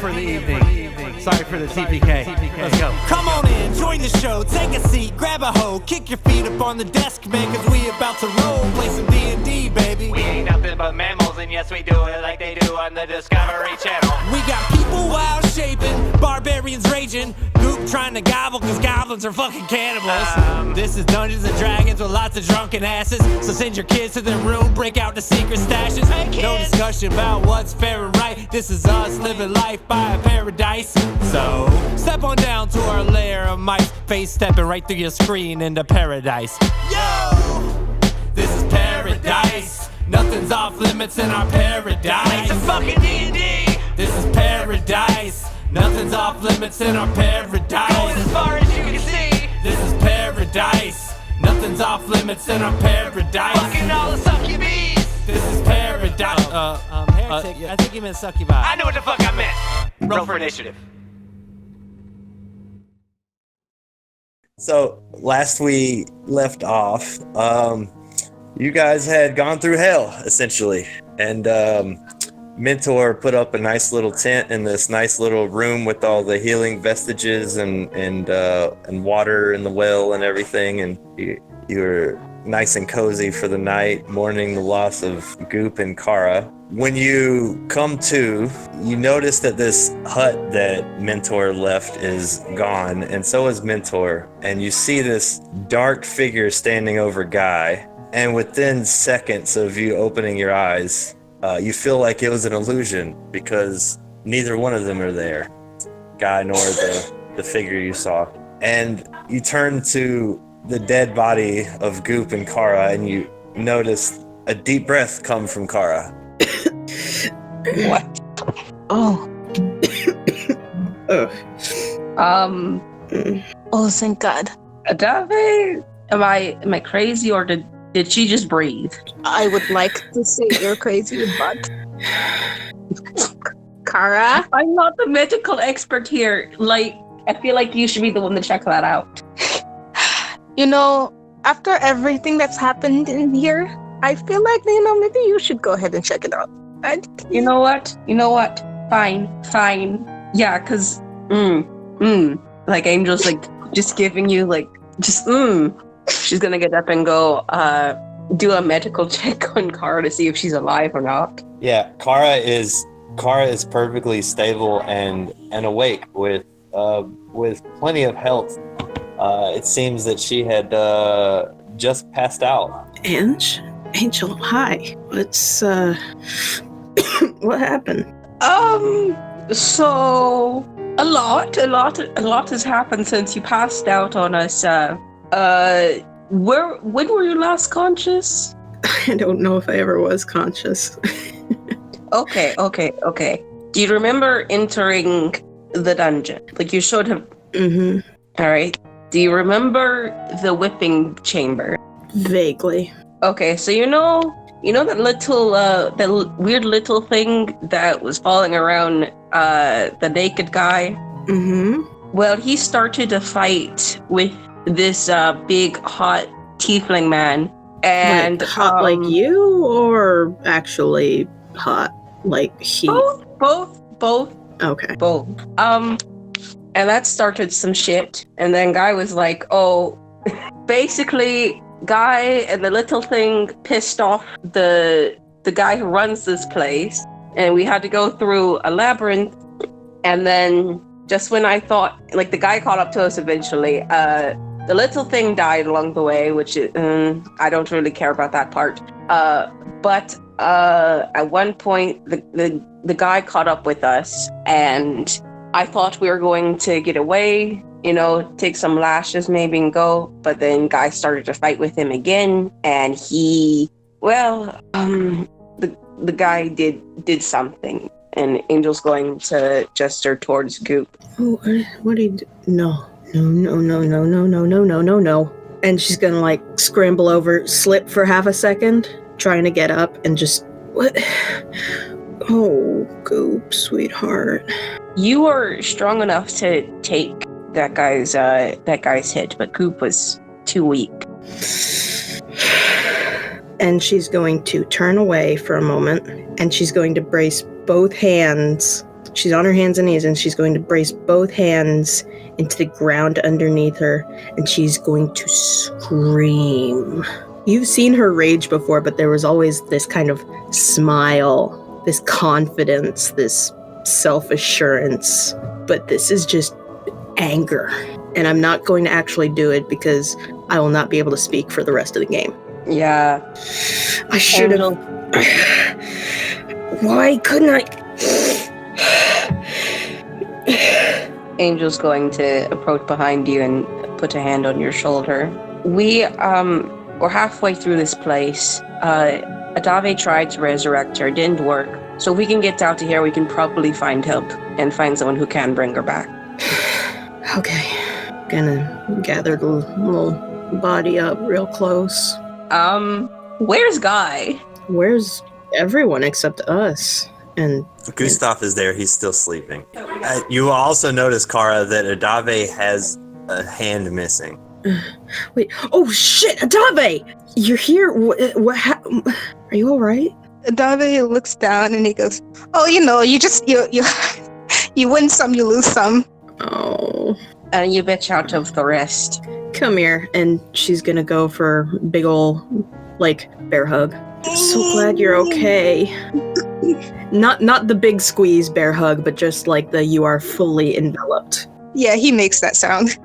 for the evening. Sorry for the TPK. Let's go. Come on in, join the show, take a seat, grab a hoe, kick your feet up on the desk, man, cause we about to roll, play some D&D, baby. We ain't nothing but mammals, and yes, we do it like they do on the Discovery Channel. We got people wild shaping, barbarians raging, Goop trying to gobble cause goblins are fucking cannibals. This is Dungeons and Dragons with lots of drunken asses, so send your kids to their room, break out the secret stashes. No discussion about what's fair and right, this is us living life by a paradise. So, step on down to our lair of mice, face stepping right through your screen into paradise. Yo! This is paradise. Nothing's off limits in our paradise. Play some fucking D&D. This is paradise. Nothing's off limits in our paradise. Going as far as you can see. This is paradise. Nothing's off limits in our paradise. Fucking all the succubies. This is paradise. Heretic, I think you meant succubi. I know what the fuck I meant. Roll for initiative. So last we left off, you guys had gone through hell essentially, and Mentor put up a nice little tent in this nice little room with all the healing vestiges and water in the well and everything, and you were nice and cozy for the night, mourning the loss of Goop and Kara. When you come to, you notice that this hut that Mentor left is gone, and so is Mentor. And you see this dark figure standing over Guy. And within seconds of you opening your eyes, you feel like it was an illusion because neither one of them are there, Guy nor the figure you saw. And you turn to the dead body of Goop and Kara, and you notice a deep breath come from Kara. What? Oh. Oh, thank God. Adave, am I crazy, or did she just breathe? I would like to say you're crazy, but Kara? I'm not the medical expert here. Like, I feel like you should be the one to check that out. You know, after everything that's happened in here, I feel like, maybe you should go ahead and check it out. You know what? Fine. Yeah, cause, like Angel's like just giving you like, she's gonna get up and go, do a medical check on Kara to see if she's alive or not. Yeah, Kara is perfectly stable and awake with plenty of health. It seems that she had just passed out. Angel, hi. What's what happened? So a lot has happened since you passed out on us. When were you last conscious? I don't know if I ever was conscious. Okay. Do you remember entering the dungeon? Like, you should have. Mm-hmm. All right. Do you remember the chamber? Vaguely. Okay, so you know that little, that weird little thing that was falling around the naked guy? Mm-hmm. Well, he started a fight with this big, hot tiefling man. And like hot like you, or actually hot like he? Both. Okay. Both. And that started some shit. And then Guy was like, oh, basically, Guy and the little thing pissed off the guy who runs this place. And we had to go through a labyrinth. And then just when I thought, like, the guy caught up to us eventually, the little thing died along the way, which I don't really care about that part. But at one point, the guy caught up with us, and I thought we were going to get away, take some lashes maybe and go. But then Guy started to fight with him again, and the guy did something. And Angel's going to gesture towards Goop. Oh, what do you do? No. And she's gonna like scramble over, slip for half a second, trying to get up and just, what? Oh, Goop, sweetheart. You were strong enough to take that guy's hit, but Goop was too weak. And she's going to turn away for a moment, and she's going to brace both hands. She's on her hands and knees, and she's going to brace both hands into the ground underneath her, and she's going to scream. You've seen her rage before, but there was always this kind of smile, this confidence, this self-assurance. But this is just anger. And I'm not going to actually do it because I will not be able to speak for the rest of the game. Yeah. I should have. Why couldn't I? Angel's going to approach behind you and put a hand on your shoulder. We're halfway through this place. Adave tried to resurrect her, didn't work. So if we can get out to here, we can probably find help and find someone who can bring her back. Okay. Gonna gather the little body up real close. Where's Guy? Where's everyone except us? And Gustav is there. He's still sleeping. You will also notice, Kara, that Adave has a hand missing. wait. Oh shit, Adave! You're here. What are you all right? Adave looks down and he goes, "Oh, you know, you win some, you lose some." Oh. And you bitch out of the rest. Come here, and she's gonna go for big ol' bear hug. I'm so glad you're okay. Not the big squeeze bear hug, but just like the you are fully enveloped. Yeah, he makes that sound.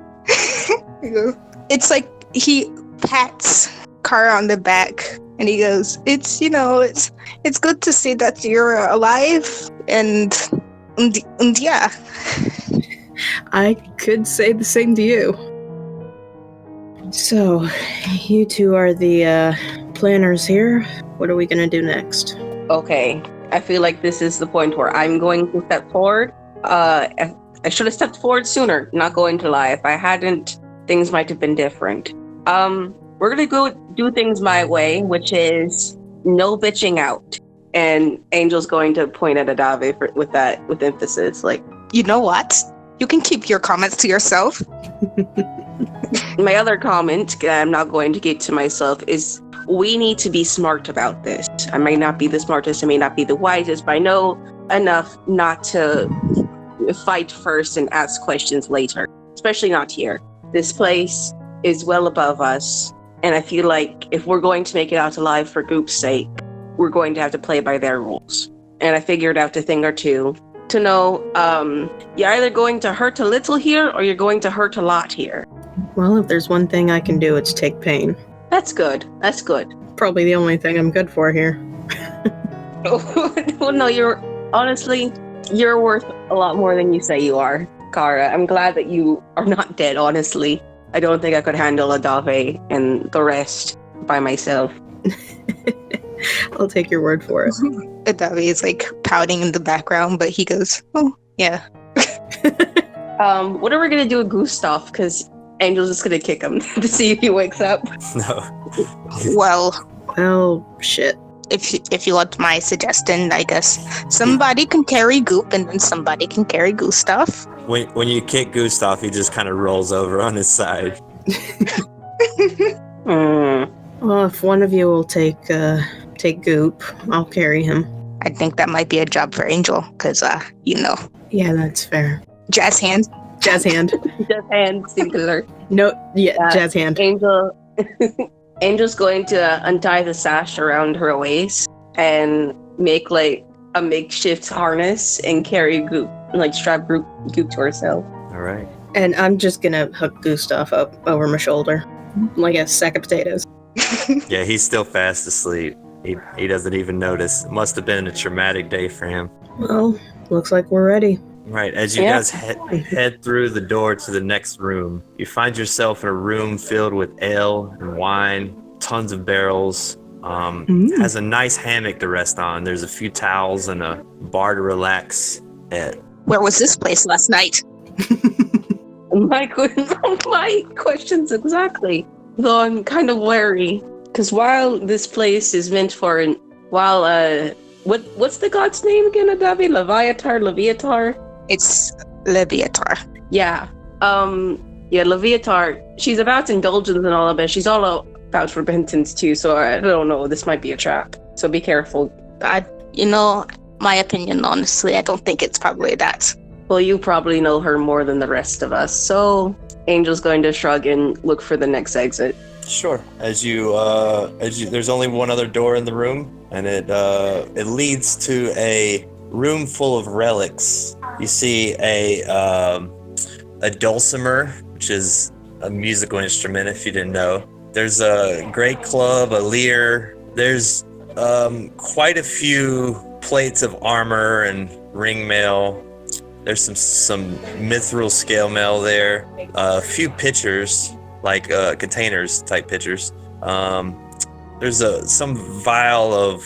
It's like he pats Kara on the back and he goes, "It's good to see that you're alive and yeah." I could say the same to you. So, you two are the planners here. What are we gonna do next? Okay. I feel like this is the point where I'm going to step forward. I should have stepped forward sooner, not going to lie. If I hadn't, things might have been different. We're gonna go do things my way, which is no bitching out. And Angel's going to point at Adave with emphasis. Like, You know what? You can keep your comments to yourself. my other comment, I'm not going to keep to myself, is we need to be smart about this. I may not be the smartest, I may not be the wisest, but I know enough not to fight first and ask questions later, especially not here. This place is well above us, and I feel like if we're going to make it out alive for Goop's sake, we're going to have to play by their rules. And I figured out a thing or two to know you're either going to hurt a little here or you're going to hurt a lot here. Well, if there's one thing I can do, it's take pain. That's good. That's good. Probably the only thing I'm good for here. Well, no, you're worth a lot more than you say you are, Kara. I'm glad that you are not dead, honestly. I don't think I could handle Adave and the rest by myself. I'll take your word for it. Adave is pouting in the background, but he goes, "Oh, yeah." What are we gonna do with Gustav? Because Angel's just gonna kick him to see if he wakes up. No. Well, shit. If you want my suggestion, I guess somebody can carry Goop and then somebody can carry Gustav. When you kick Gustav, he just kind of rolls over on his side. Well, if one of you will take Goop, I'll carry him. I think that might be a job for Angel, because, Yeah, that's fair. Jazz hand. Jazz hand. Jazz hand, singular. No, jazz hand. Angel's going to untie the sash around her waist and make a makeshift harness and carry Goop, strap Goop to herself. All right. And I'm just gonna hook Gustav up over my shoulder like a sack of potatoes. Yeah, he's still fast asleep. He doesn't even notice. It must have been a traumatic day for him. Well, looks like we're ready. Right, as you guys head through the door to the next room, you find yourself in a room filled with ale and wine, tons of barrels. Has a nice hammock to rest on. There's a few towels and a bar to relax at. Where was this place last night? My questions exactly. Though I'm kind of wary, because while this place is meant for, what's the god's name again, Adave? Leviatar? It's Leviatar. Yeah. Leviatar. She's about indulgence and all of it. She's all about repentance too. So I don't know. This might be a trap. So be careful. my opinion, honestly. I don't think it's probably that. Well, you probably know her more than the rest of us, so Angel's going to shrug and look for the next exit. Sure. As you, there's only one other door in the room, and it leads to a room full of relics. You see a dulcimer, which is a musical instrument, if you didn't know. There's a great club, a lyre. There's quite a few plates of armor and ring mail. There's some mithril scale mail there. A few pitchers, like containers type pitchers. There's some vial of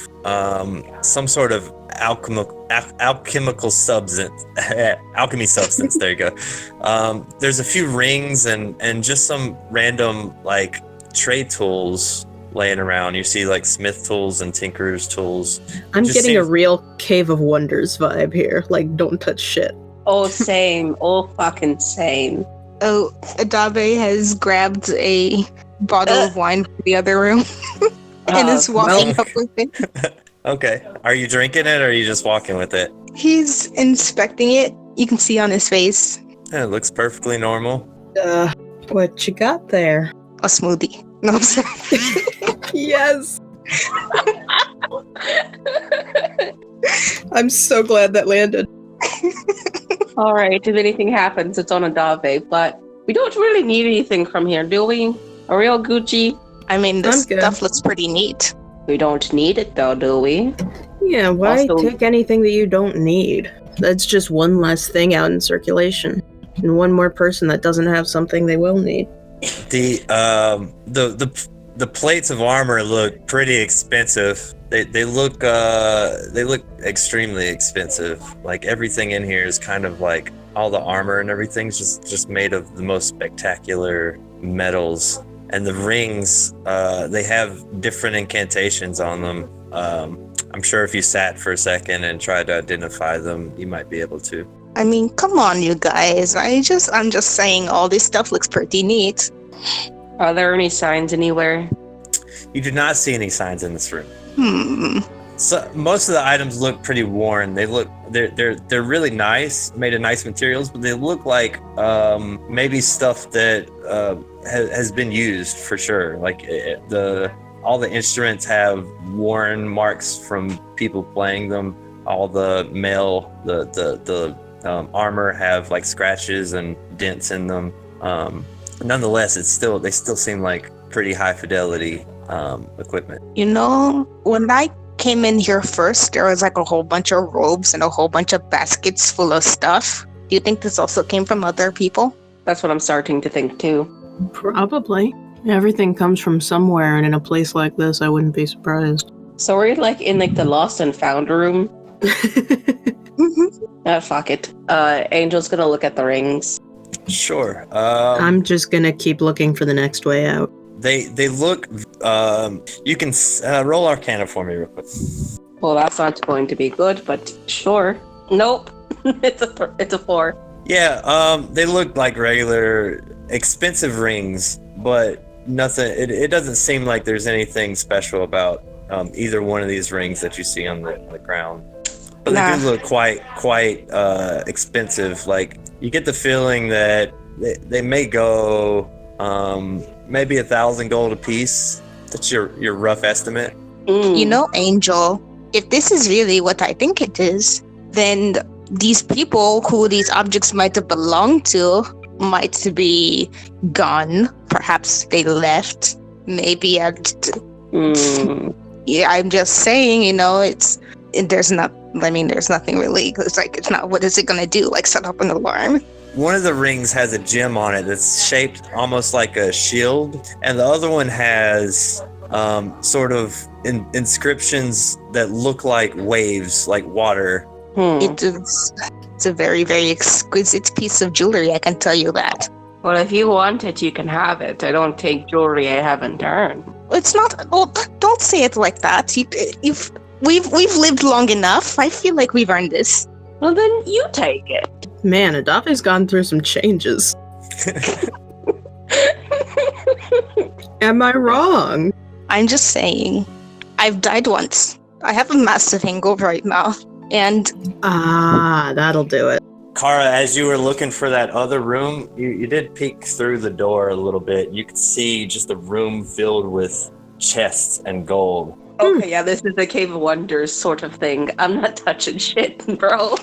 some sort of alchemical substance. Alchemy substance. There you go. There's a few rings and just some random like trade tools laying around. You see like smith tools and tinker's tools. I'm getting a real Cave of Wonders vibe here. Like, don't touch shit. Oh, same. Oh, fucking same. Oh, Adabe has grabbed a bottle of wine from the other room and is walking up with it. Okay. Are you drinking it or are you just walking with it? He's inspecting it. You can see on his face. Yeah, it looks perfectly normal. What you got there? A smoothie. No, I'm sorry. Yes. I'm so glad that landed. All right, if anything happens, it's on Adave, but we don't really need anything from here, do we? Are we all Gucci? I mean, this I'm good. stuff looks pretty neat. We don't need it though, do we? Yeah, why Also- take anything that you don't need? That's just one less thing out in circulation. And one more person that doesn't have something they will need. The plates of armor look pretty expensive. They look extremely expensive. Like everything in here is kind of like all the armor and everything's just made of the most spectacular metals. And the rings, they have different incantations on them. I'm sure if you sat for a second and tried to identify them, you might be able to. I mean, come on, you guys. I'm just saying all this stuff looks pretty neat. Are there any signs anywhere? You do not see any signs in this room. So most of the items look pretty worn. They're really nice, made of nice materials, but they look like maybe stuff that has been used for sure. Like all the instruments have worn marks from people playing them. All the mail, the armor have like scratches and dents in them. Nonetheless, they still seem like pretty high fidelity equipment. You know, when I came in here first, there was like a whole bunch of robes and a whole bunch of baskets full of stuff. Do you think this also came from other people? That's what I'm starting to think too. Probably. Everything comes from somewhere, and in a place like this, I wouldn't be surprised. So we're like in like the lost and found room. Fuck it. Angel's gonna look at the rings. Sure. I'm just gonna keep looking for the next way out. They look. You can roll Arcana for me real quick. Well, that's not going to be good, but sure. Nope. It's a 4. Yeah. They look like regular expensive rings, but nothing. It doesn't seem like there's anything special about either one of these rings that you see on the ground. But they do look quite expensive. Like you get the feeling that they may go maybe 1,000 gold a piece. That's your rough estimate. You know, Angel, if this is really what I think it is, then these people who these objects might have belonged to might be gone. Perhaps they left. Maybe yeah, I'm just saying, you know, there's nothing really. It's like, it's not, what is it going to do? Like set up an alarm? One of the rings has a gem on it that's shaped almost like a shield, and the other one has sort of inscriptions that look like waves, like water. It's a very, very exquisite piece of jewelry, I can tell you that. Well, if you want it, you can have it. I don't take jewelry I haven't earned. It's not. Oh, don't say it like that. We've lived long enough. I feel like we've earned this. Well, then you take it. Man, Adave's gone through some changes. Am I wrong? I'm just saying. I've died once. I have a massive hangover right now. And That'll do it. Kara, as you were looking for that other room, you did peek through the door a little bit. You could see just a room filled with chests and gold. Okay, yeah, this is a Cave of Wonders sort of thing. I'm not touching shit, bro.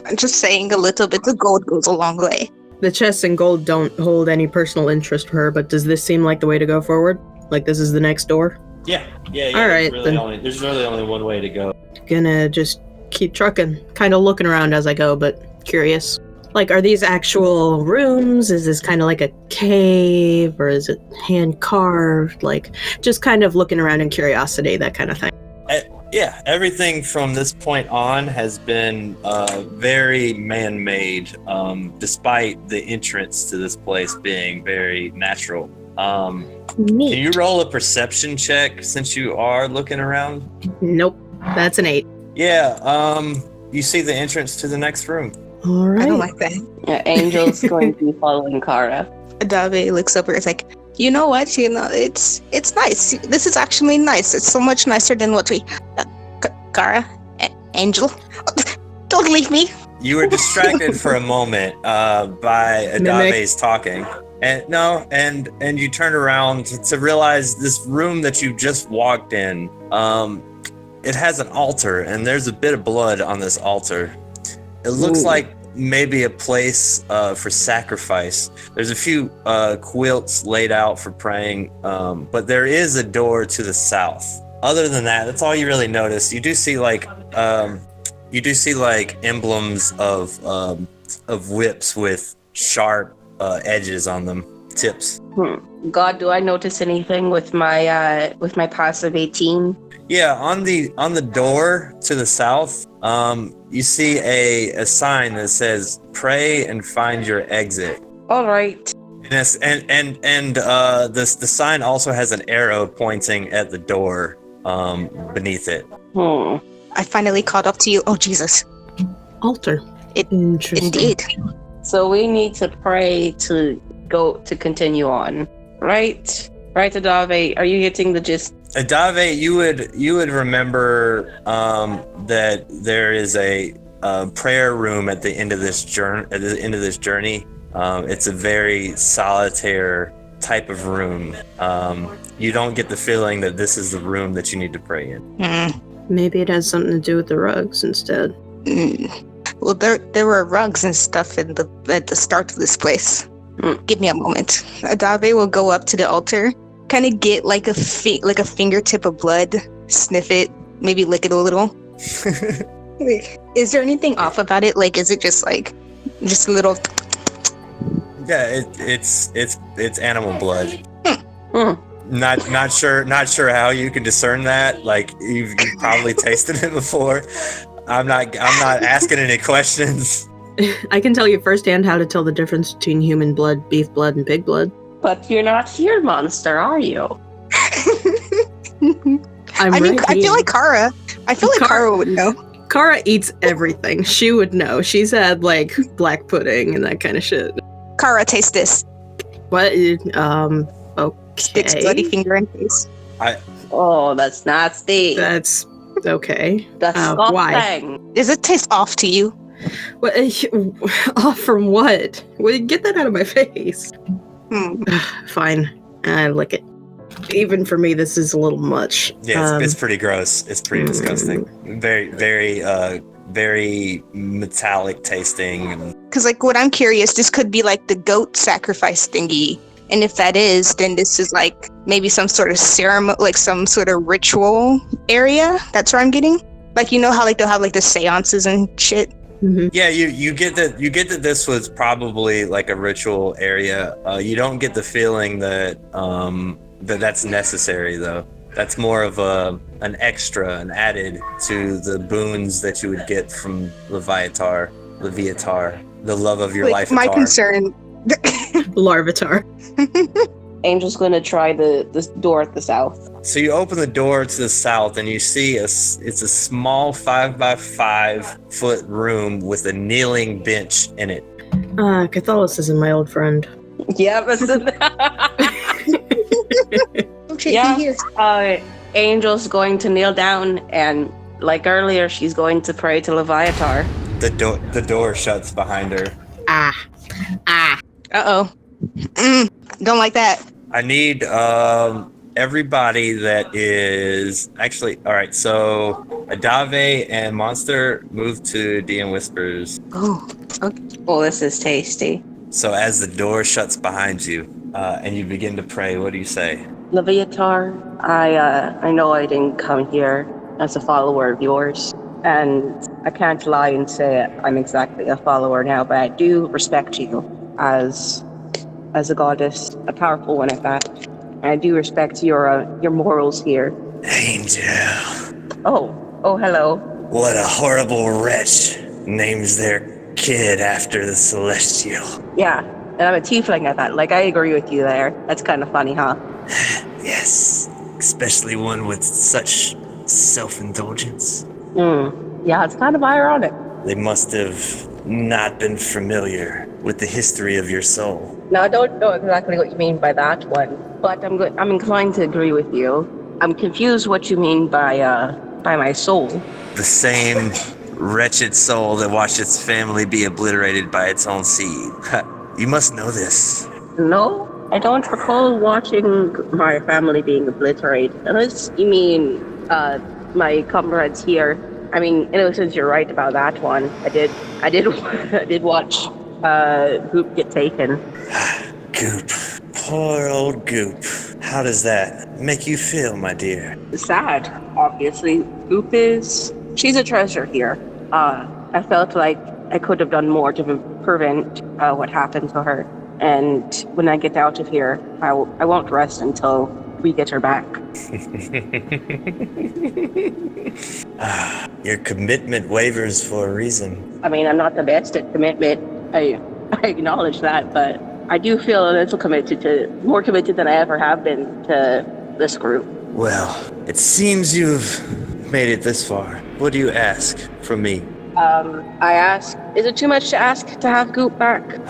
I'm just saying a little bit of gold goes a long way. The chests and gold don't hold any personal interest for her, but does this seem like the way to go forward? Like this is the next door? Yeah. All right, There's really only one way to go. Gonna just keep trucking. Kind of looking around as I go, but curious. Like, are these actual rooms? Is this kind of like a cave, or is it hand carved? Like, just kind of looking around in curiosity, that kind of thing. Yeah, everything from this point on has been very man-made, despite the entrance to this place being very natural. Neat. Can you roll a perception check since you are looking around? Nope. That's an 8. Yeah, you see the entrance to the next room. All right. I don't like that. Yeah, Angel's going to be following Kara. Adave looks over. It's like, you know what? You know, it's nice. This is actually nice. It's so much nicer than what we. Kara, Angel, don't leave me. You were distracted for a moment by Adave's talking. And you turn around to realize this room that you just walked in, it has an altar, and there's a bit of blood on this altar. It looks like maybe a place for sacrifice. There's a few quilts laid out for praying, but there is a door to the south. Other than that, that's all you really notice. You do see like emblems of whips with sharp edges on them, tips. God, do I notice anything with my passive 18? Yeah, on the door to the south, you see a sign that says "Pray and find your exit." All right. And the sign also has an arrow pointing at the door beneath it. I finally caught up to you. Oh, Jesus. Altar. Interesting. Indeed. So we need to pray to continue on, right? Right, Adave? Are you getting the gist? Adave, you would remember that there is a prayer room at the end of this journey. It's a very solitary type of room. You don't get the feeling that this is the room that you need to pray in. Maybe it has something to do with the rugs instead. Well, there were rugs and stuff at the start of this place. Give me a moment. Adave will go up to the altar, kind of get like a fingertip of blood, sniff it, maybe lick it a little. Is there anything off about it? Like, is it just a little? Yeah, it's animal blood. Not sure how you can discern that. Like you've probably tasted it before. I'm not asking any questions. I can tell you firsthand how to tell the difference between human blood, beef blood, and pig blood. But you're not here, monster, are you? I feel like Kara. Kara would know. Kara eats everything. She would know. She's had like black pudding and that kind of shit. Kara, taste this. What? Okay. Sticks bloody finger in face. Oh, that's nasty. That's okay. That's why? Does it taste off to you? What? Off from what? Well, get that out of my face. Fine. I lick it. Even for me, this is a little much. Yeah, it's pretty gross. It's pretty disgusting. Very, very, very metallic tasting. Because, like, what I'm curious, this could be like the goat sacrifice thingy. And if that is, then this is like maybe some sort of ceremony, like some sort of ritual area. That's where I'm getting. Like, you know how like they'll have like the seances and shit. Mm-hmm. Yeah, you get that this was probably like a ritual area. You don't get the feeling that that's necessary though. That's more of an extra, an added to the boons that you would get from Leviatar, the love of your life. My concern. Larvitar. Angel's gonna try the door at the south. So you open the door to the south and you see it's a small 5x5 foot room with a kneeling bench in it. Catholicism, my old friend. Yeah, but yeah. Angel's going to kneel down and like earlier, she's going to pray to Leviatar. The door shuts behind her. Uh-oh. Don't like that. I need everybody that is actually all right. So Adave and Monster move to DM Whispers. Oh, okay. Oh, this is tasty. So as the door shuts behind you and you begin to pray, what do you say? Leviatar, I know I didn't come here as a follower of yours, and I can't lie and say I'm exactly a follower now, but I do respect you as a goddess, a powerful one at that. And I do respect your morals here. Angel. Oh, hello. What a horrible wretch names their kid after the Celestial. Yeah, and I'm a tiefling at that. Like, I agree with you there. That's kind of funny, huh? Yes, especially one with such self-indulgence. Yeah, it's kind of ironic. They must have not been familiar with the history of your soul. Now, I don't know exactly what you mean by that one, but I'm inclined to agree with you. I'm confused what you mean by my soul. The same wretched soul that watched its family be obliterated by its own seed. You must know this. No, I don't recall watching my family being obliterated. Unless you mean my comrades here. I mean, since you're right about that one, I did watch Goop get taken. Goop. Poor old Goop. How does that make you feel, my dear? Sad, obviously. Goop she's a treasure here. I felt like I could have done more to prevent what happened to her. And when I get out of here, I won't rest until we get her back. Your commitment wavers for a reason. I mean, I'm not the best at commitment. I acknowledge that, but I do feel a little more committed than I ever have been to this group. Well, it seems you've made it this far. What do you ask from me? I ask, is it too much to ask to have Goop back?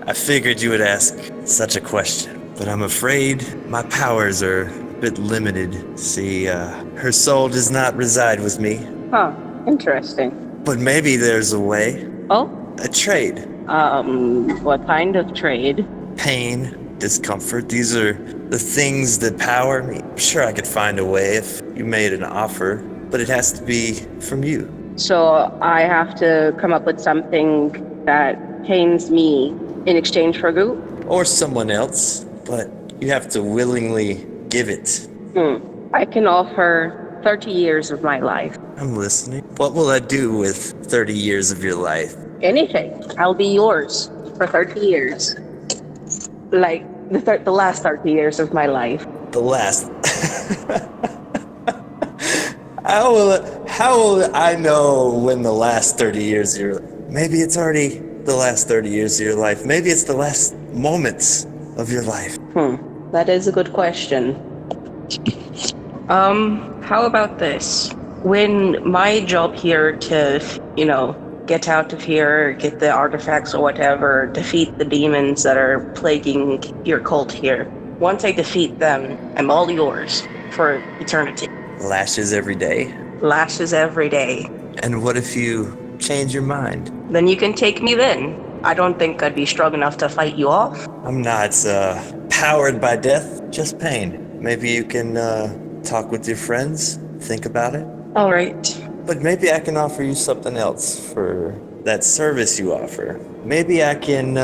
I figured you would ask such a question, but I'm afraid my powers are a bit limited. See, her soul does not reside with me. Huh, interesting. But maybe there's a way. Oh? A trade. What kind of trade? Pain, discomfort, these are the things that power me. I'm sure I could find a way if you made an offer, but it has to be from you. So I have to come up with something that pains me in exchange for Goop? Or someone else, but you have to willingly give it. I can offer 30 years of my life. I'm listening. What will I do with 30 years of your life? Anything. I'll be yours for 30 years. Like, the last 30 years of my life. The last. How will I know when the last 30 years of your life? Maybe it's already the last 30 years of your life. Maybe it's the last moments of your life. That is a good question. How about this? When my job here to, get out of here, get the artifacts or whatever, defeat the demons that are plaguing your cult here. Once I defeat them, I'm all yours for eternity. Lashes every day. Lashes every day. And what if you change your mind? Then you can take me then. I don't think I'd be strong enough to fight you off. I'm not powered by death, just pain. Maybe you can talk with your friends, think about it. All right. But maybe I can offer you something else for that service you offer. Maybe I can,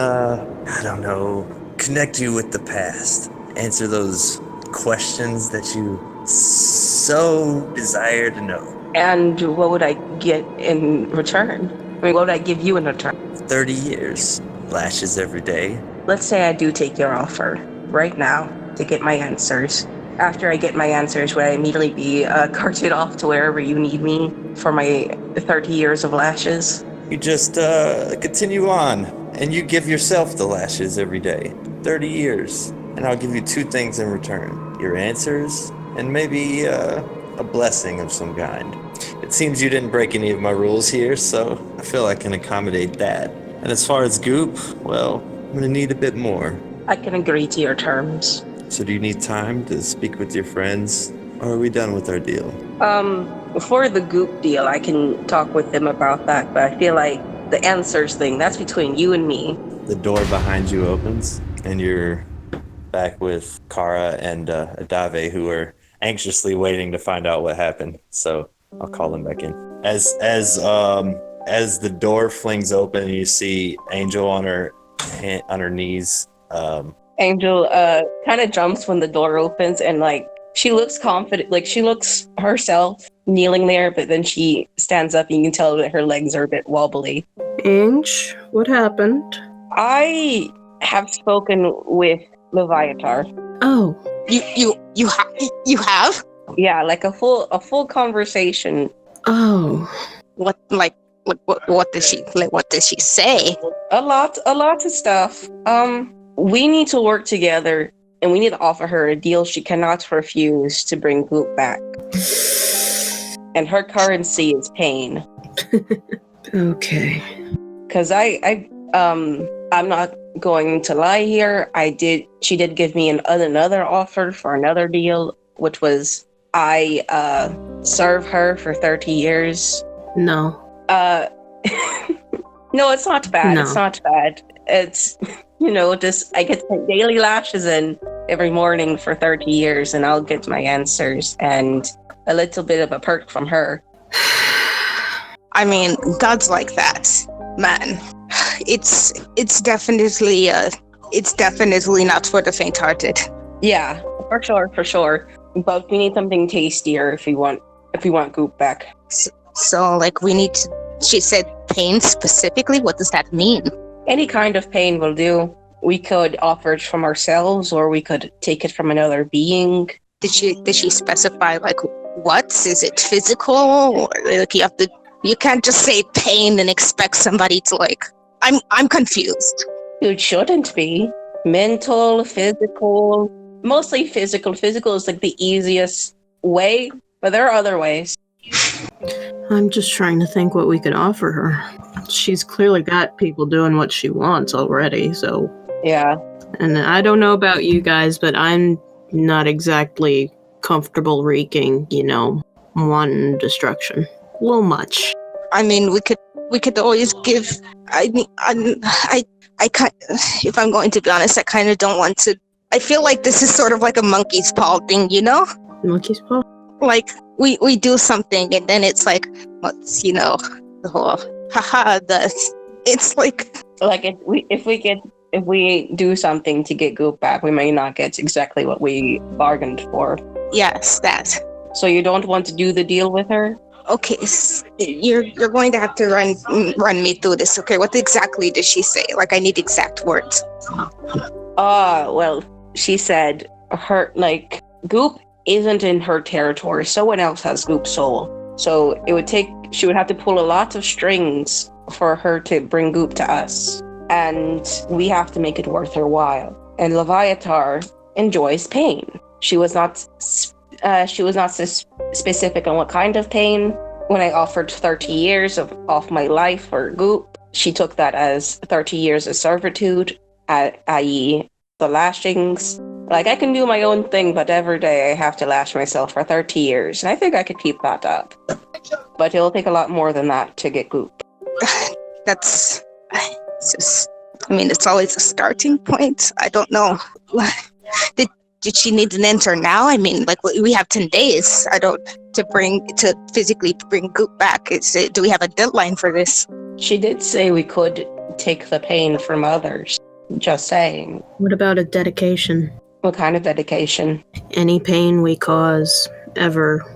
connect you with the past. Answer those questions that you so desire to know. And what would I get in return? What would I give you in return? 30 years. Lashes every day. Let's say I do take your offer right now to get my answers. After I get my answers, would I immediately be carted off to wherever you need me for my 30 years of lashes? You just continue on, and you give yourself the lashes every day. 30 years. And I'll give you 2 things in return. Your answers, and maybe a blessing of some kind. It seems you didn't break any of my rules here, so I feel I can accommodate that. And as far as Goop, well, I'm gonna need a bit more. I can agree to your terms. So do you need time to speak with your friends, or are we done with our deal? for the Goop deal, I can talk with him about that, but I feel like the answers thing, that's between you and me. The door behind you opens, and you're back with Kara and Adave, who are anxiously waiting to find out what happened. So I'll call them back in. As the door flings open, you see Angel on her knees. Angel kind of jumps when the door opens, and like she looks confident, like she looks herself kneeling there, but then she stands up and you can tell that her legs are a bit wobbly. Ange, what happened? I have spoken with Leviatar. Oh, You have? Yeah, like a full conversation. oh. What did she say? A lot of stuff. We need to work together, and we need to offer her a deal she cannot refuse to bring Goop back. And her currency is pain. Okay. Because I'm not going to lie here. She did give me another offer for another deal, which was I serve her for 30 years. No. No, it's not bad. No. It's not bad. It's, just I get my daily lashes in every morning for 30 years, and I'll get my answers and a little bit of a perk from her. I mean, gods like that, man. It's definitely not for the faint-hearted. Yeah, for sure. But we need something tastier if we want Goop back. So like we need to. She said pain specifically. What does that mean? Any kind of pain will do. We could offer it from ourselves, or we could take it from another being. Did she specify like what? Is it physical? Or like you can't just say pain and expect somebody to like. I'm confused. It shouldn't be. Mental, physical, mostly physical. Physical is like the easiest way, but there are other ways. I'm just trying to think what we could offer her. She's clearly got people doing what she wants already, so. Yeah. And I don't know about you guys, but I'm not exactly comfortable wreaking, wanton destruction. A little much. I mean, we could always give. I can't. If I'm going to be honest, I kind of don't want to. I feel like this is sort of like a monkey's paw thing, Monkey's paw? Like we do something and then it's like, what's the whole haha. It's like if we do something to get Goop back, we may not get exactly what we bargained for. Yes, that. So you don't want to do the deal with her? Okay, you're going to have to run me through this. Okay, what exactly did she say? Like, I need exact words. Well, she said Goop isn't in her territory. Someone else has Goop's soul. So she would have to pull a lot of strings for her to bring Goop to us. And we have to make it worth her while. And Leviatar enjoys pain. She was not specific on what kind of pain. When I offered 30 years off my life for Goop, she took that as 30 years of servitude, i.e. the lashings. Like, I can do my own thing, but every day I have to lash myself for 30 years, and I think I could keep that up. But it'll take a lot more than that to get Goop. It's always a starting point. I don't know. Did she need an enter now? I mean, like, we have 10 days. To physically bring Goop back. Do we have a deadline for this? She did say we could take the pain from others. Just saying. What about a dedication? What kind of dedication? Any pain we cause ever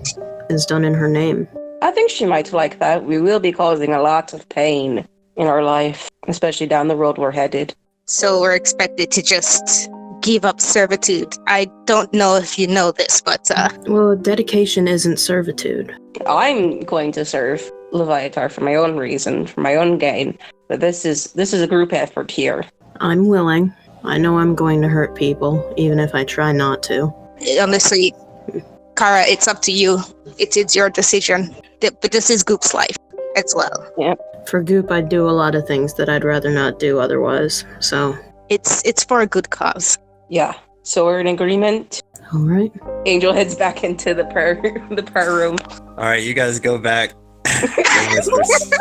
is done in her name. I think she might like that. We will be causing a lot of pain in our life, especially down the road we're headed. So we're expected to just give up servitude. I don't know if you know this, but Well, dedication isn't servitude. I'm going to serve Leviatar for my own reason, for my own gain. But this is a group effort here. I'm willing. I know I'm going to hurt people, even if I try not to. Honestly, Kara, it's up to you. It's your decision. But this is Goop's life as well. Yeah. For Goop, I'd do a lot of things that I'd rather not do otherwise, so... It's for a good cause. Yeah. So we're in agreement? All right. Angel heads back into the prayer room. All right, you guys go back. And whispers.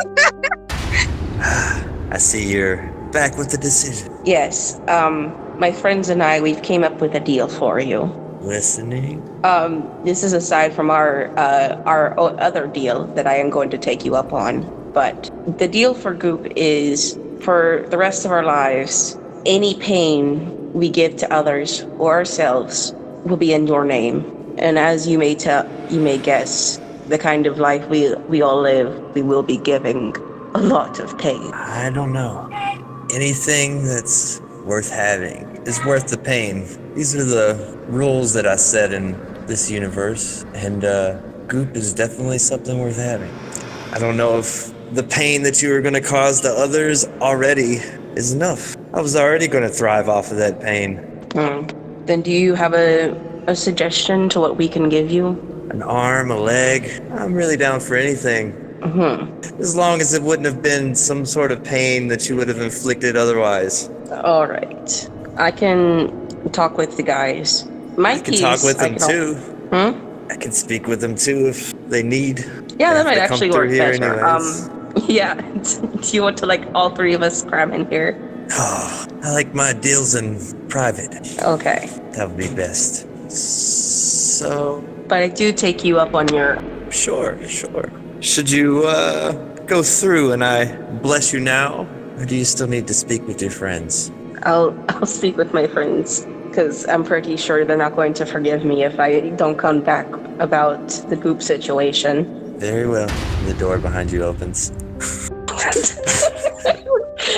I see you're back with the decision. Yes. My friends and I, we've came up with a deal for you. Listening. This is aside from our other deal that I am going to take you up on. But the deal for Goop is, for the rest of our lives, any pain we give to others or ourselves will be in your name. And as you may guess, the kind of life we all live, we will be giving a lot of pain. I don't know. Anything that's worth having is worth the pain. These are the rules that I set in this universe, and Goop is definitely something worth having. I don't know if the pain that you were going to cause to others already is enough. I was already going to thrive off of that pain. Then do you have a suggestion to what we can give you? An arm, a leg. I'm really down for anything. As long as it wouldn't have been some sort of pain that you would have inflicted otherwise. All right. I can talk with the guys. I can talk with them too. I can speak with them too if they need. Yeah, that They might have to come actually through work here better. anyways. Yeah. Do you want to all three of us cram in here? Oh, I like my deals in private. Okay. That would be best. So, But I do take you up on your... sure. Should you go through and I bless you now? Or do you still need to speak with your friends? I'll speak with my friends, because I'm pretty sure they're not going to forgive me if I don't come back about the Goop situation. Very well. The door behind you opens.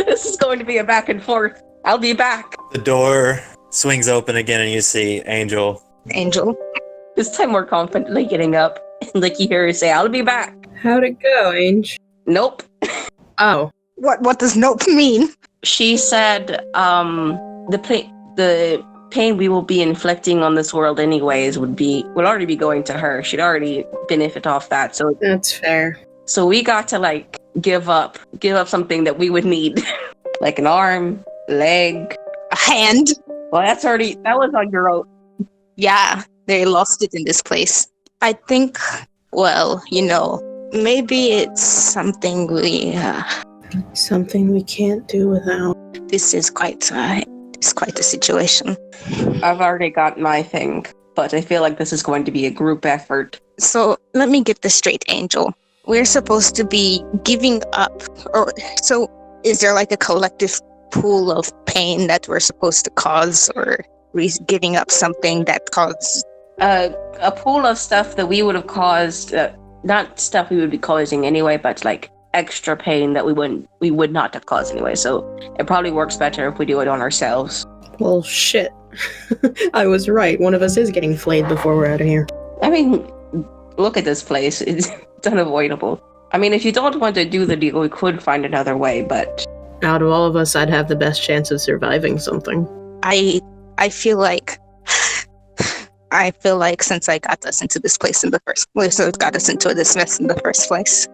This is going to be a back and forth. I'll be back. The door swings open again and you see Angel. Angel. This time we're confidently getting up. And you hear her say, I'll be back. How'd it go, Ange? Nope. Oh. What does nope mean? She said, the pain we will be inflicting on this world anyways will already be going to her. She'd already benefit off that. So That's fair. So we got to give up something that we would need. Like an arm, leg, A hand? well, that was on your own. Yeah, they lost it in this place. I think, well, maybe it's something Something we can't do without. this is quite a situation. I've already got my thing, but I feel like this is going to be a group effort. So let me get this straight, Angel. We're supposed to be giving up, so is there a collective pool of pain that we're supposed to cause, or giving up something that caused? A pool of stuff that we would have caused, not stuff we would be causing anyway, but extra pain that we would not have caused anyway. So it probably works better if we do it on ourselves. Well, shit. I was right. One of us is getting flayed before we're out of here. I mean, look at this place. It's unavoidable. I mean, if you don't want to do the deal, we could find another way, but... Out of all of us, I'd have the best chance of surviving something. I feel like since I got us into this place in the first place, so it got us into this mess in the first place.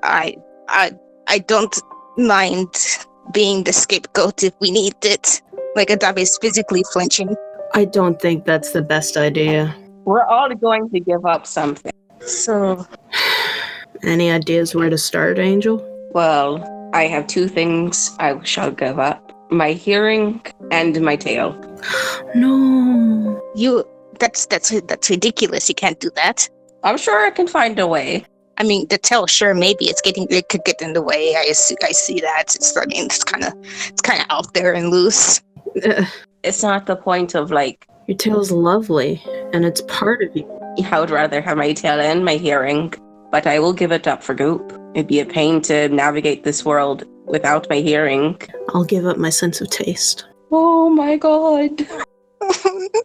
I don't mind being the scapegoat if we need it. Adave is physically flinching. I don't think that's the best idea. We're all going to give up something. So Any ideas where to start, Angel? Well, I have two things I shall give up. My hearing and my tail. No. that's ridiculous. You can't do that. I'm sure I can find a way. I mean, the tail, sure, maybe it could get in the way. I see that. It's kind of out there and loose. It's not the point of Your tail's lovely, and it's part of you. I would rather have my tail and my hearing, but I will give it up for Goop. It'd be a pain to navigate this world without my hearing. I'll give up my sense of taste. Oh my god.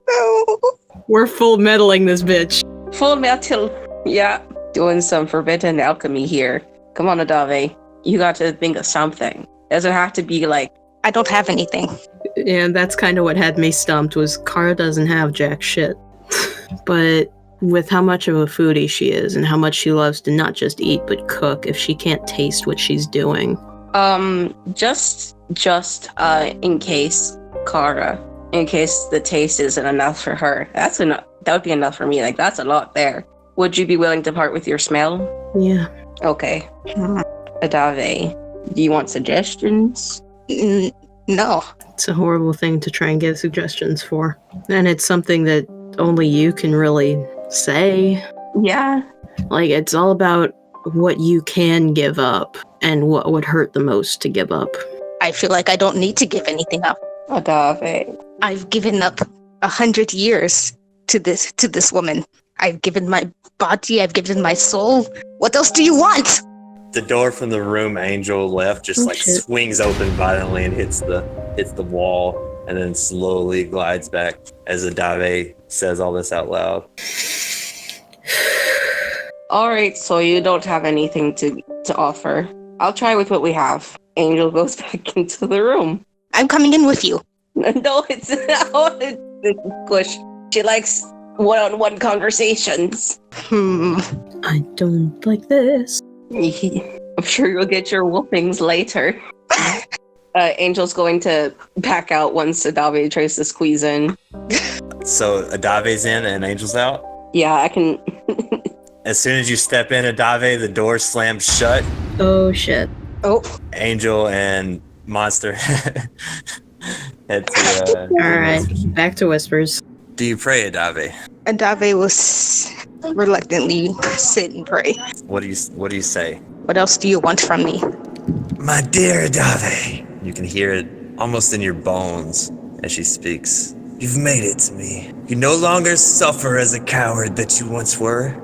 No. We're full metaling this bitch. Full metal. Yeah. Doing some forbidden alchemy here. Come on, Adave. You got to think of something. Doesn't have to be I don't have anything. And that's kind of what had me stumped, was Kara doesn't have jack shit. But with how much of a foodie she is and how much she loves to not just eat but cook, if she can't taste what she's doing. just in case, Kara, in case the taste isn't enough for her. That's enough. That would be enough for me. Like, that's a lot there. Would you be willing to part with your smell? Yeah. Okay. Adave, do you want suggestions? No. It's a horrible thing to try and get suggestions for. And it's something that only you can really say. Yeah. Like, it's all about what you can give up and what would hurt the most to give up. I feel like I don't need to give anything up. Adave. I've given up 100 years to this woman. I've given my body, I've given my soul. What else do you want? The door from the room Angel left just shit. swings open violently and hits the wall, and then slowly glides back as Adave says all this out loud. All right, so you don't have anything to offer. I'll try with what we have. Angel goes back into the room. I'm coming in with you. No, it's Squish. She likes one-on-one conversations. I don't like this. I'm sure you'll get your whoopings later. Angel's going to back out once Adave tries to squeeze in. So Adave's in and Angel's out? Yeah, I can... As soon as you step in, Adave, the door slams shut. Oh shit. Oh, Angel and Monster head to... Alright, back to Whispers. Do you pray, Adave? Adave will reluctantly sit and pray. What do you say? What else do you want from me? My dear Adave. You can hear it almost in your bones as she speaks. You've made it to me. You no longer suffer as a coward that you once were.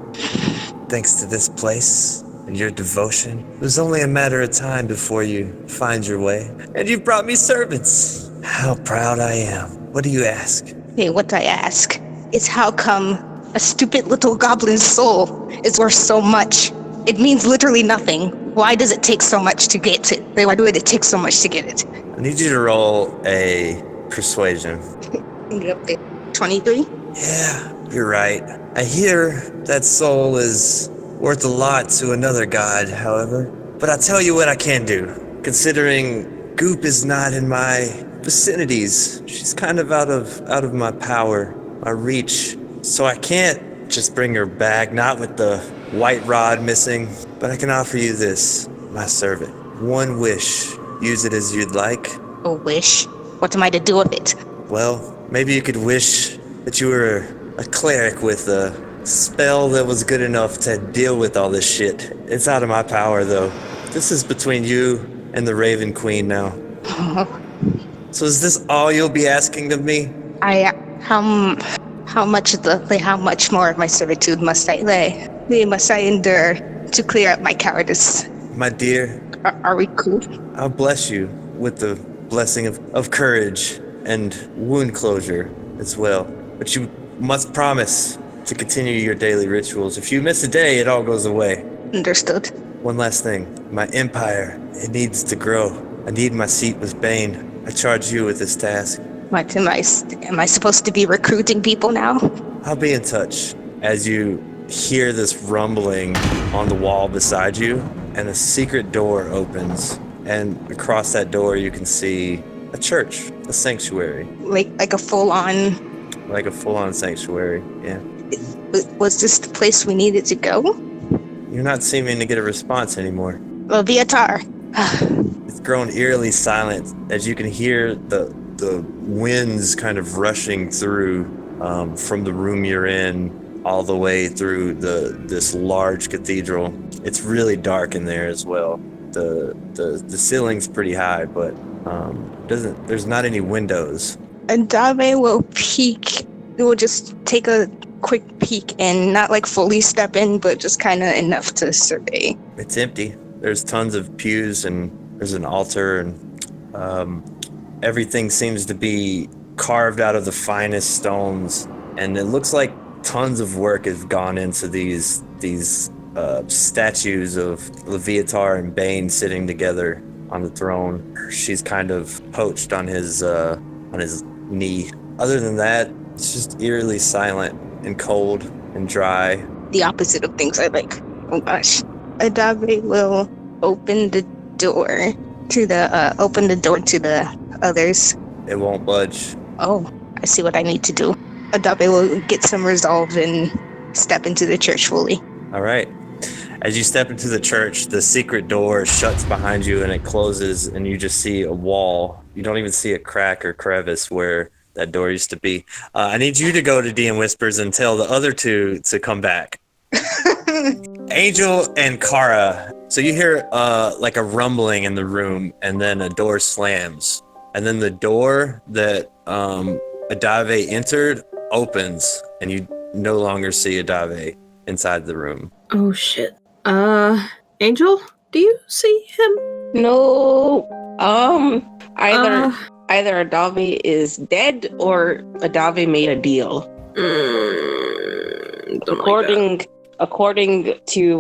Thanks to this place and your devotion, it was only a matter of time before you find your way. And you've brought me servants. How proud I am. What do you ask? Hey, what I ask is how come a stupid little goblin soul is worth so much? It means literally nothing. Why does it take so much to get it? Why do it take so much to get it? I need you to roll a persuasion. 23? Yeah, you're right. I hear that soul is worth a lot to another god, however. But I'll tell you what I can do. Considering Goop is not in my vicinities, she's kind of out of my power, my reach. So I can't just bring her back, not with the white rod missing. But I can offer you this, my servant. One wish. Use it as you'd like. A wish? What am I to do with it? Well, maybe you could wish that you were a cleric with a spell that was good enough to deal with all this shit. It's out of my power, though. This is between you and the Raven Queen now. So is this all you'll be asking of me? How much more of my servitude must I lay? Must I endure to clear up my cowardice? My dear, Are we cool? I'll bless you with the blessing of courage and wound closure as well. But you must promise to continue your daily rituals. If you miss a day, it all goes away. Understood. One last thing. My empire, it needs to grow. I need my seat with Bane. I charge you with this task. What am I supposed to be recruiting people now? I'll be in touch. As you hear this rumbling on the wall beside you, and a secret door opens, and across that door you can see a church, a sanctuary. Like a full-on... Like a full-on sanctuary, yeah. Was this the place we needed to go? You're not seeming to get a response anymore. Leviatar. It's grown eerily silent as you can hear the winds kind of rushing through from the room you're in all the way through this large cathedral. It's really dark in there as well. The ceiling's pretty high, but there's not any windows. And Dave will peek. We'll just take a quick peek and not like fully step in, but just kind of enough to survey. It's empty. There's tons of pews and there's an altar, and everything seems to be carved out of the finest stones. And it looks like tons of work has gone into these statues of Leviatar and Bane sitting together on the throne. She's kind of poached on his knee. Other than that, it's just eerily silent and cold and dry. The opposite of things I like. Oh gosh. Adave will open the door to the others. It won't budge. Oh, I see what I need to do. Adabe will get some resolve and step into the church fully. All right. As you step into the church, the secret door shuts behind you and it closes, and you just see a wall. You don't even see a crack or crevice where that door used to be. I need you to go to DM Whispers and tell the other two to come back. Angel and Kara. So you hear like a rumbling in the room, and then a door slams. And then the door that Adave entered opens, and you no longer see Adave inside the room. Oh shit. Angel, do you see him? No. Either Adave is dead or Adave made a deal. According to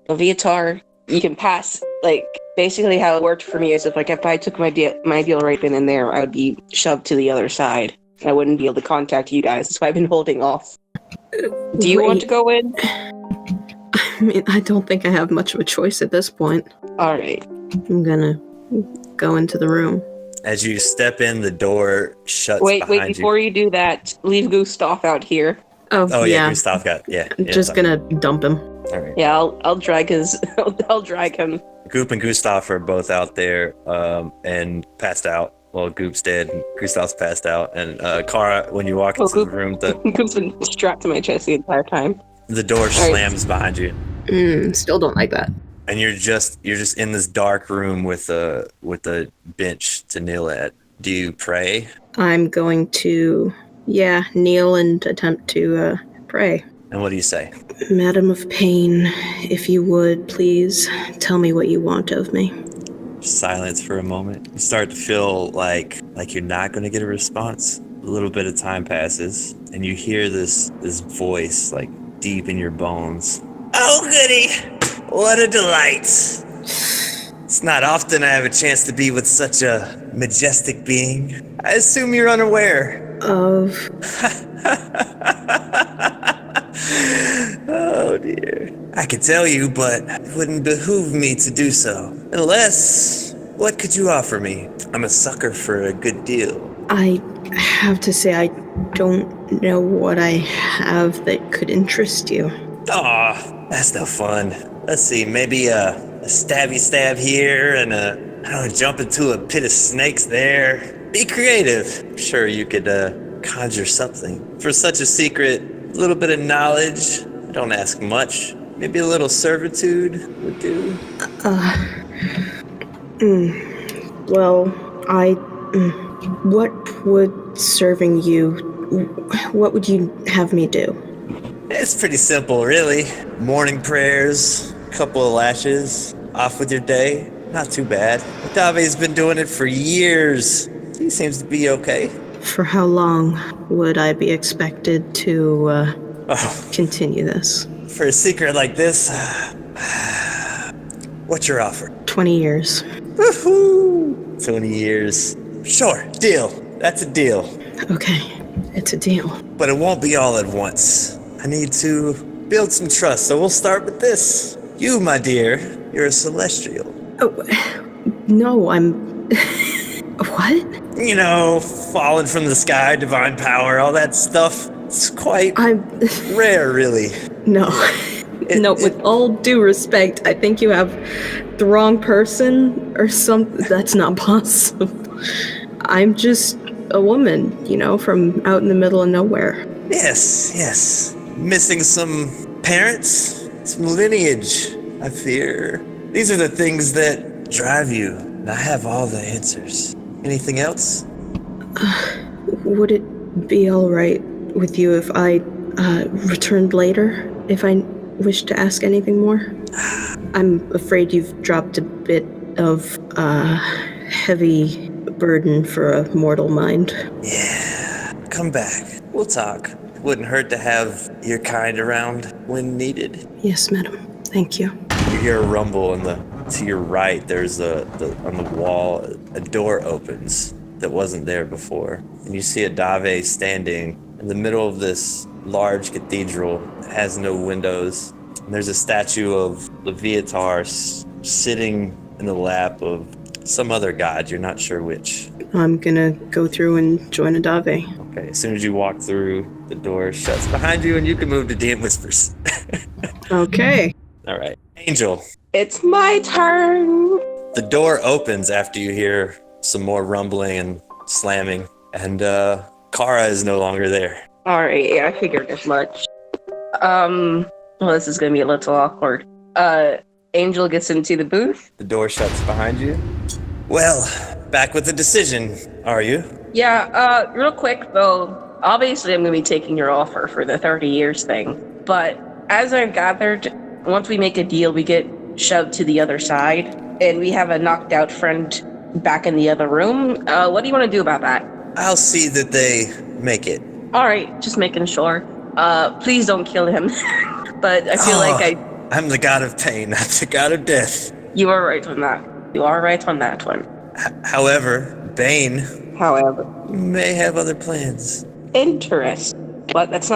Leviatar, you can pass. Like basically, how it worked for me is if I took my deal right then and there, I would be shoved to the other side. I wouldn't be able to contact you guys. That's why I've been holding off. Do you want to go in? I mean, I don't think I have much of a choice at this point. All right. I'm gonna go into the room. As you step in, the door shuts Wait, behind before you do that, leave Gustav out here. Oh yeah, Gustav got Just gonna dump him. All right. Yeah, I'll drag I'll drag him. Goop and Gustav are both out there and passed out. Well, Goop's dead, and Gustav's passed out, and Kara, when you walk into the room, Goop's been strapped to my chest the entire time. The door slams behind you. Still don't like that. And you're just in this dark room with a bench to kneel at. Do you pray? I'm going to, kneel and attempt to pray. And what do you say? Madam of Pain, if you would, please tell me what you want of me. Silence for a moment. You start to feel like you're not going to get a response. A little bit of time passes, and you hear this voice like deep in your bones. Oh, goody! What a delight! It's not often I have a chance to be with such a majestic being. I assume you're unaware. Of? Oh dear. I could tell you, but it wouldn't behoove me to do so. Unless, what could you offer me? I'm a sucker for a good deal. I have to say I don't know what I have that could interest you. Aw, that's no fun. Let's see, maybe a stabby stab here and a jump into a pit of snakes there. Be creative. I'm sure you could conjure something. For such a secret, little bit of knowledge. I don't ask much. Maybe a little servitude would do. Well, what would serving you, what would you have me do? It's pretty simple, really. Morning prayers, couple of lashes, off with your day. Not too bad. Dave's been doing it for years. He seems to be okay. For how long would I be expected to continue this? For a secret like this, what's your offer? 20 years. Woohoo! 20 years. Sure, deal. That's a deal. Okay, it's a deal. But it won't be all at once. I need to build some trust, so we'll start with this. You, my dear, you're a celestial. Oh, no, I'm... What? You know, fallen from the sky, divine power, all that stuff. It's quite rare, really. No. No, with all due respect, I think you have the wrong person or something. That's not possible. I'm just a woman, from out in the middle of nowhere. Yes. Missing some parents, some lineage, I fear. These are the things that drive you, and I have all the answers. Anything else? Would it be all right with you if I returned later, if I wish to ask anything more? I'm afraid you've dropped a bit of heavy burden for a mortal mind. Yeah, come back. We'll talk. Wouldn't hurt to have your kind around when needed. Yes, madam. Thank you. You hear a rumble to your right. There's on the wall, a door opens that wasn't there before. And you see Adave standing in the middle of this large cathedral. It has no windows. And there's a statue of Leviatar sitting in the lap of some other god. You're not sure which. I'm gonna go through and join Adave. Okay, as soon as you walk through, the door shuts behind you and you can move to DM Whispers. Okay. All right. Angel, It's my turn. the door opens after you hear some more rumbling and slamming, and Kara is no longer there. All right, yeah, I figured as much. Well, this is gonna be a little awkward. Angel gets into the booth. The door shuts behind you. Well, back with the decision, are you? Yeah, real quick though, obviously I'm gonna be taking your offer for the 30 years thing, but as I've gathered, once we make a deal, we get shoved to the other side, and we have a knocked out friend back in the other room. What do you want to do about that? I'll see that they make it. All right, just making sure. Please don't kill him. But I feel like I'm the god of pain, not the god of death. you are right on that. You are right on that one. However, Bane However, may have other plans. interest. But that's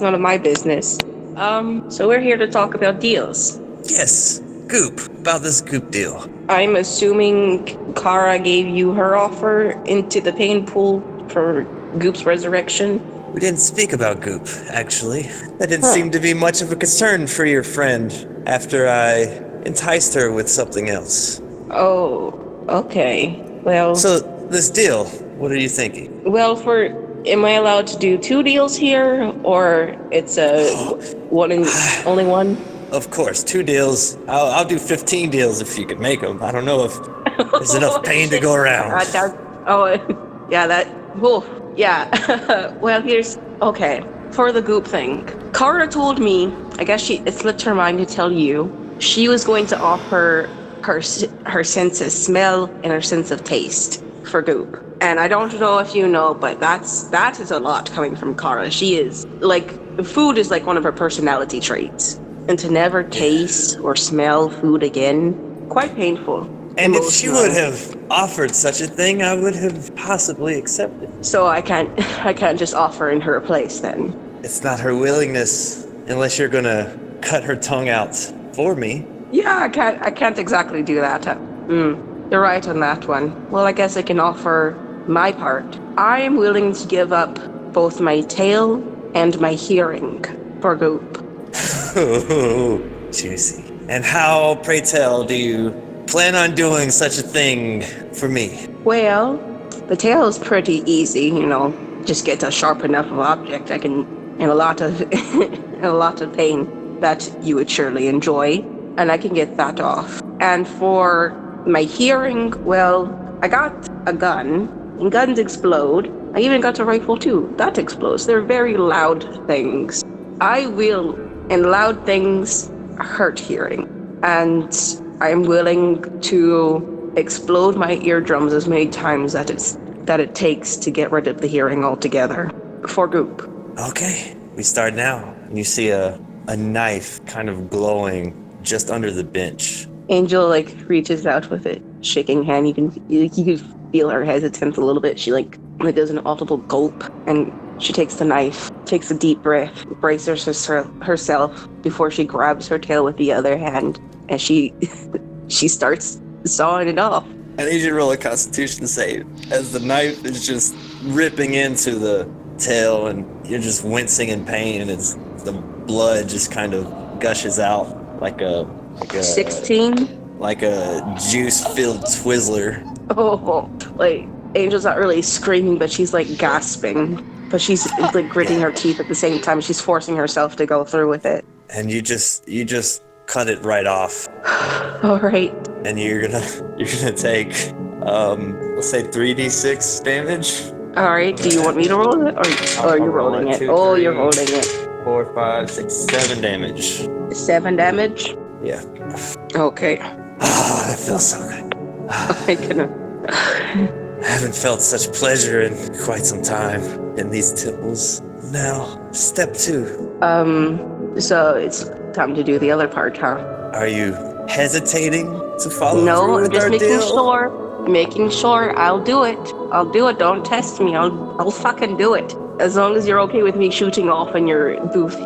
none of my business. So we're here to talk about deals. Yes, Goop, about this Goop deal. I'm assuming Kara gave you her offer into the pain pool for Goop's resurrection. We didn't speak about Goop, actually. That didn't seem to be much of a concern for your friend after I enticed her with something else. Oh, okay. Well, So, this deal, what are you thinking? am I allowed to do 2 deals here, or it's a one and only one? Of course, 2 deals. I'll do 15 deals if you could make them. I don't know if there's enough pain to go around. Well, okay. For the Goop thing, Kara told me, I guess it slipped her mind to tell you, she was going to offer her sense of smell and her sense of taste for Goop. And I don't know if you know, but that is a lot coming from Kara. She is, food is like one of her personality traits. And to never taste or smell food again, quite painful. And if she Emotional. would have offered such a thing, I would have possibly accepted. So I can't just offer in her place then. It's not her willingness, unless you're gonna cut her tongue out for me. Yeah, I can't exactly do that. You're right on that one. Well, I guess I can offer my part. I am willing to give up both my tail and my hearing for Goop. Ooh, juicy. And how, pray tell, do you plan on doing such a thing for me? Well, the tail is pretty easy, just get a sharp enough of object I can, in a lot of pain that you would surely enjoy, and I can get that off. And for my hearing, well, I got a gun, and guns explode. I even got a rifle too. That explodes. They're very loud things. And loud things hurt hearing. And I'm willing to explode my eardrums as many times that it takes to get rid of the hearing altogether for Goop. Okay, we start now. And you see a knife kind of glowing just under the bench. Angel reaches out with it, shaking hand. You can feel her hesitance a little bit. She does an audible gulp, and she takes the knife, takes a deep breath, braces herself before she grabs her tail with the other hand, and she starts sawing it off. I need you to roll a Constitution save as the knife is just ripping into the tail, and you're just wincing in pain, and the blood just kind of gushes out like a 16? like a juice-filled Twizzler. Oh, Angel's not really screaming, but she's gasping. But she's gritting her teeth at the same time. She's forcing herself to go through with it. And you just cut it right off. All right. And you're gonna take let's say 3d6 damage. All right. Do you want me to roll it, or are you rolling it? Oh, you're rolling it. 4, 5, 6, 7 damage. 7 damage. Yeah. Okay. Oh, that feels so good. I'm gonna. I haven't felt such pleasure in quite some time in these temples. Now, step 2. So it's time to do the other part, huh? Are you hesitating to follow No, through I'm with just our making deal? sure. Making sure. I'll do it. Don't test me. I'll fucking do it. As long as you're okay with me shooting off in your booth.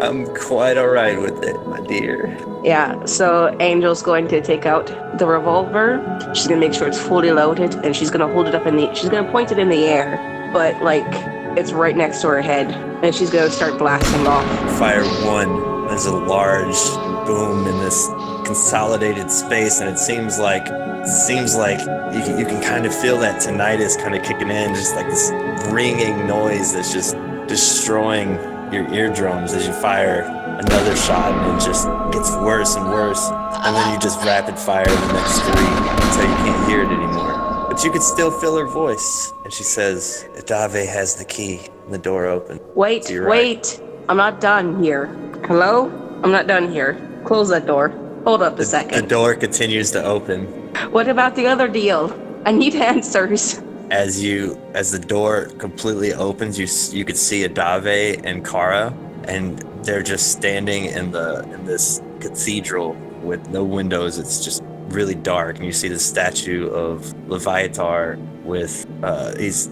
I'm quite alright with it, my dear. Yeah, so Angel's going to take out the revolver. She's gonna make sure it's fully loaded, and she's gonna hold it up she's gonna point it in the air, but like it's right next to her head, and she's gonna start blasting off. Fire 1. There's a large boom in this consolidated space, and it seems like you can kind of feel that tinnitus kind of kicking in, just like this ringing noise that's just destroying your eardrums as you fire another shot, and it just gets worse and worse, and then you just rapid fire the next 3 until you can't hear it anymore. But you can still feel her voice, and she says, Adave has the key, and the door opens. Wait, To your right. wait. I'm not done here. Hello? I'm not done here. Close that door. Hold up a The second. door continues to open. What about the other deal? I need answers. As the door completely opens, you could see Adave and Kara, and they're just standing in this cathedral with no windows. It's just really dark, and you see the statue of Leviatar with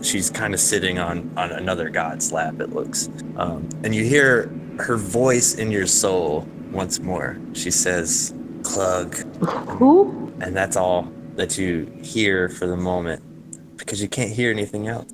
she's kind of sitting on another god's lap, it looks, and you hear her voice in your soul once more. She says, Clug. Who? And that's all that you hear for the moment, because you can't hear anything else.